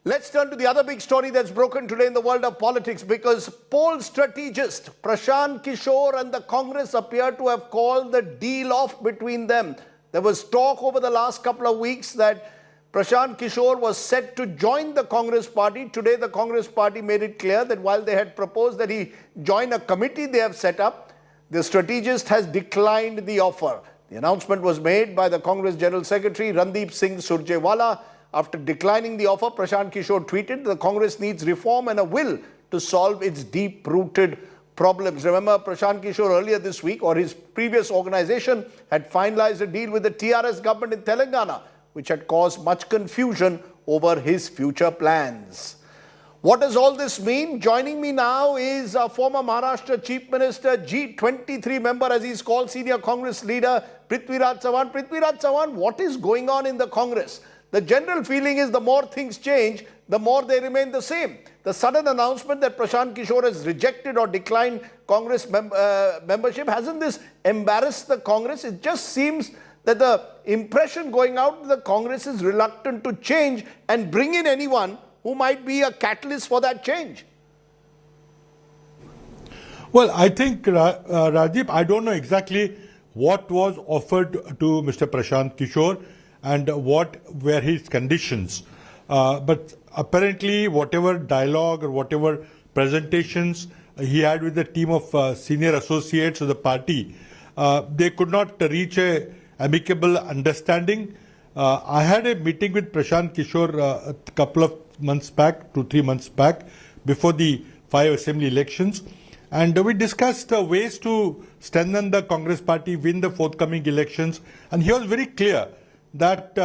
Let's turn to the other big story that's broken today in the world of politics, because poll strategist Prashant Kishore and the Congress appear to have called the deal off between them. There was talk over the last couple of weeks that Prashant Kishore was set to join the Congress party. Today, the Congress party made it clear that while they had proposed that he join a committee they have set up, the strategist has declined the offer. The announcement was made by the Congress General Secretary Rajdeep Sardesai. After declining the offer, Prashant Kishore tweeted, "The Congress needs reform and a will to solve its deep-rooted problems." Remember, Prashant Kishore earlier this week, or his previous organization, had finalized a deal with the TRS government in Telangana, which had caused much confusion over his future plans. What does all this mean? Joining me now is former Maharashtra Chief Minister, G23 member, as he's called, senior Congress leader, Prithviraj Chavan. Prithviraj Chavan, what is going on in the Congress? The general feeling is the more things change, the more they remain the same. The sudden announcement that Prashant Kishore has rejected or declined Congress membership, hasn't this embarrassed the Congress? It just seems that the impression going out, the Congress is reluctant to change and bring in anyone who might be a catalyst for that change. Well, I think, Rajdeep, I don't know exactly what was offered to Mr. Prashant Kishore and what were his conditions. But apparently, whatever dialogue or whatever presentations he had with the team of senior associates of the party, they could not reach a amicable understanding. I had a meeting with Prashant Kishore a couple of months back, 2-3 months back, before the 5 assembly elections. And we discussed ways to strengthen the Congress party, win the forthcoming elections. And he was very clear that,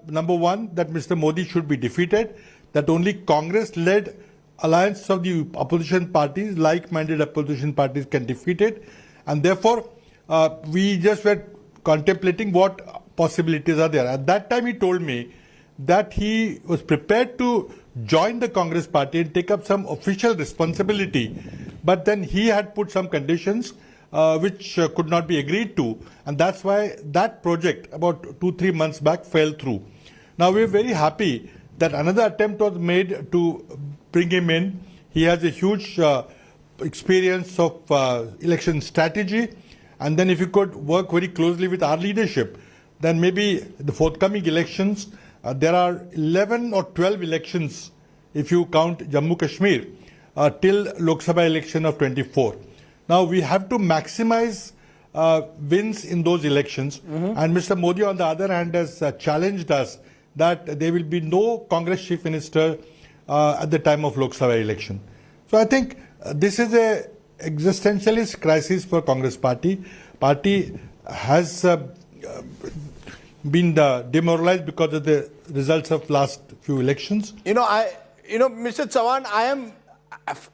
number one, that Mr. Modi should be defeated, that only Congress-led alliance of the opposition parties, like-minded opposition parties, can defeat it. And therefore, we just were contemplating what possibilities are there. At that time, he told me that he was prepared to join the Congress party and take up some official responsibility. But then he had put some conditions which could not be agreed to, and that's why that project about 2-3 months back fell through. Now we're very happy that another attempt was made to bring him in. He has a huge experience of election strategy, and then if you could work very closely with our leadership, then maybe the forthcoming elections, there are 11 or 12 elections if you count Jammu Kashmir till Lok Sabha election of 24. Now, we have to maximize wins in those elections. And Mr. Modi, on the other hand, has challenged us that there will be no Congress chief minister at the time of Lok Sabha election. So I think this is a existentialist crisis for Congress party. Party has been demoralized because of the results of last few elections. Mr. Chavan,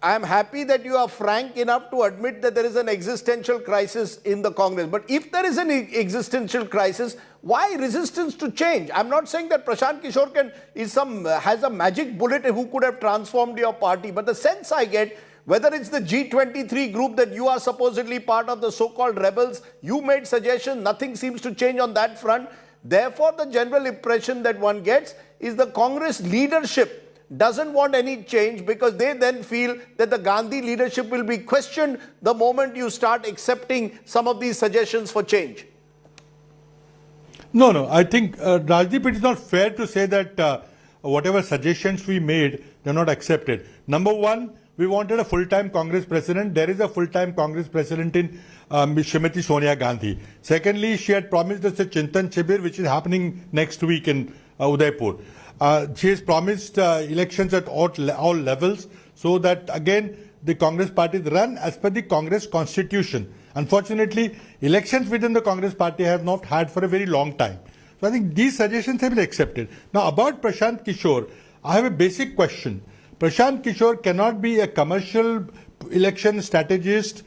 I am happy that you are frank enough to admit that there is an existential crisis in the Congress. But if there is an existential crisis, why resistance to change? I'm not saying that Prashant Kishore has a magic bullet who could have transformed your party. But the sense I get, whether it's the G23 group that you are supposedly part of, the so-called rebels, you made suggestions, nothing seems to change on that front. Therefore, the general impression that one gets is the Congress leadership doesn't want any change, because they then feel that the Gandhi leadership will be questioned the moment you start accepting some of these suggestions for change. No. I think, Rajdeep, it is not fair to say that whatever suggestions we made, they're not accepted. Number one, we wanted a full-time Congress president. There is a full-time Congress president in Srimati Sonia Gandhi. Secondly, she had promised us a Chintan Shibir, which is happening next week in Udaipur. She has promised elections at all levels, so that again the Congress party is run as per the Congress constitution. Unfortunately, elections within the Congress party have not had for a very long time. So I think these suggestions have been accepted. Now about Prashant Kishore, I have a basic question. Prashant Kishore cannot be a commercial election strategist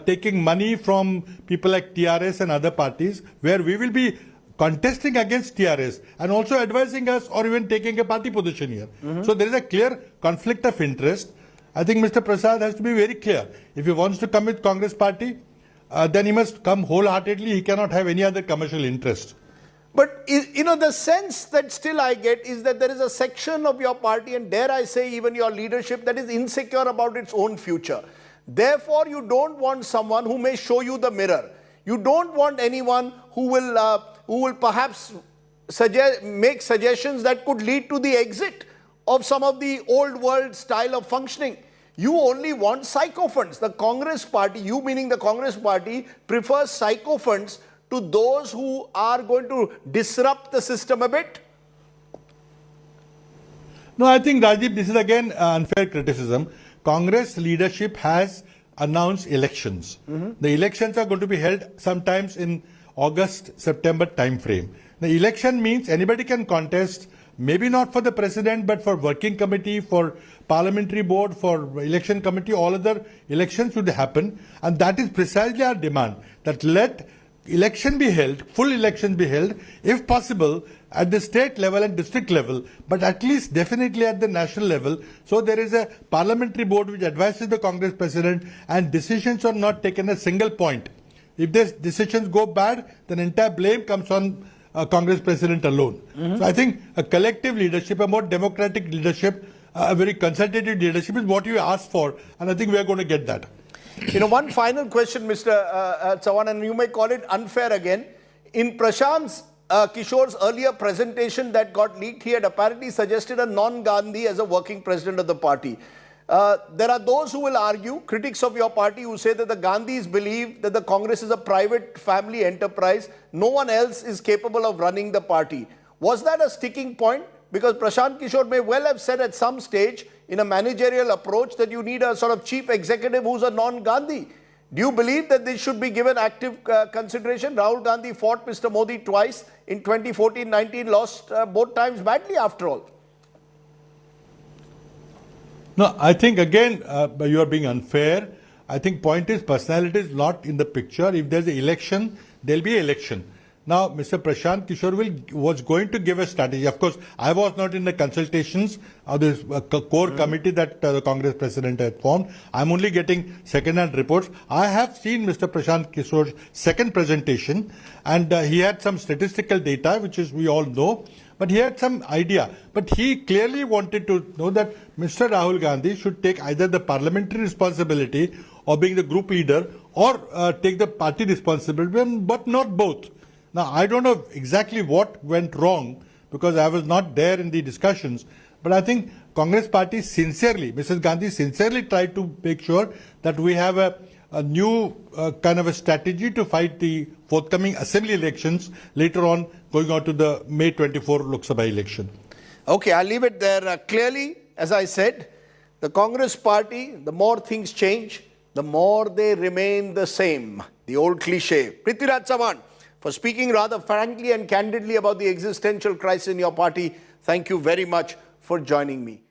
taking money from people like TRS and other parties, where we will be contesting against TRS and also advising us or even taking a party position here. So there is a clear conflict of interest. I think Mr. Prasad has to be very clear. If he wants to come with Congress party, then he must come wholeheartedly. He cannot have any other commercial interest. But, the sense that still I get is that there is a section of your party, and dare I say even your leadership, that is insecure about its own future. Therefore, you don't want someone who may show you the mirror. You don't want anyone who will perhaps make suggestions that could lead to the exit of some of the old world style of functioning. You only want sycophants. The Congress party, you meaning the Congress party, prefers sycophants to those who are going to disrupt the system a bit? No, I think, Rajdeep, this is again unfair criticism. Congress leadership has announced elections. The elections are going to be held sometimes in August, September time frame. The election means anybody can contest, maybe not for the president, but for working committee, for parliamentary board, for election committee, all other elections should happen. And that is precisely our demand, that let election be held, full elections be held, if possible, at the state level and district level, but at least definitely at the national level. So there is a parliamentary board which advises the Congress president, and decisions are not taken a single point. If these decisions go bad, then entire blame comes on Congress president alone. So I think a collective leadership, a more democratic leadership, a very consultative leadership is what you asked for, and I think we are going to get that. One final question, Mr. Chavan, and you may call it unfair again. In Prashant Kishore's earlier presentation that got leaked, he had apparently suggested a non-Gandhi as a working president of the party. There are those who will argue, critics of your party, who say that the Gandhis believe that the Congress is a private family enterprise. No one else is capable of running the party. Was that a sticking point? Because Prashant Kishore may well have said at some stage in a managerial approach that you need a sort of chief executive who's a non-Gandhi. Do you believe that this should be given active consideration? Rahul Gandhi fought Mr. Modi twice in 2014-19, lost both times badly after all. No, I think again you are being unfair. I think point is personality is not in the picture. If there's an election, there'll be an election. Now, Mr. Prashant Kishore was going to give a strategy. Of course, I was not in the consultations of this core committee that the Congress president had formed. I'm only getting second-hand reports. I have seen Mr. Prashant Kishore's second presentation, and he had some statistical data, which is we all know, but he had some idea. But he clearly wanted to know that Mr. Rahul Gandhi should take either the parliamentary responsibility or being the group leader, or take the party responsibility, but not both. Now, I don't know exactly what went wrong because I was not there in the discussions, but I think Congress party sincerely, Mrs. Gandhi sincerely tried to make sure that we have a new kind of a strategy to fight the forthcoming assembly elections later on, going on to the May 24 Lok Sabha election. Okay, I'll leave it there. Clearly, as I said, the Congress party, the more things change, the more they remain the same. The old cliche. Prithviraj Chavan, for speaking rather frankly and candidly about the existential crisis in your party, thank you very much for joining me.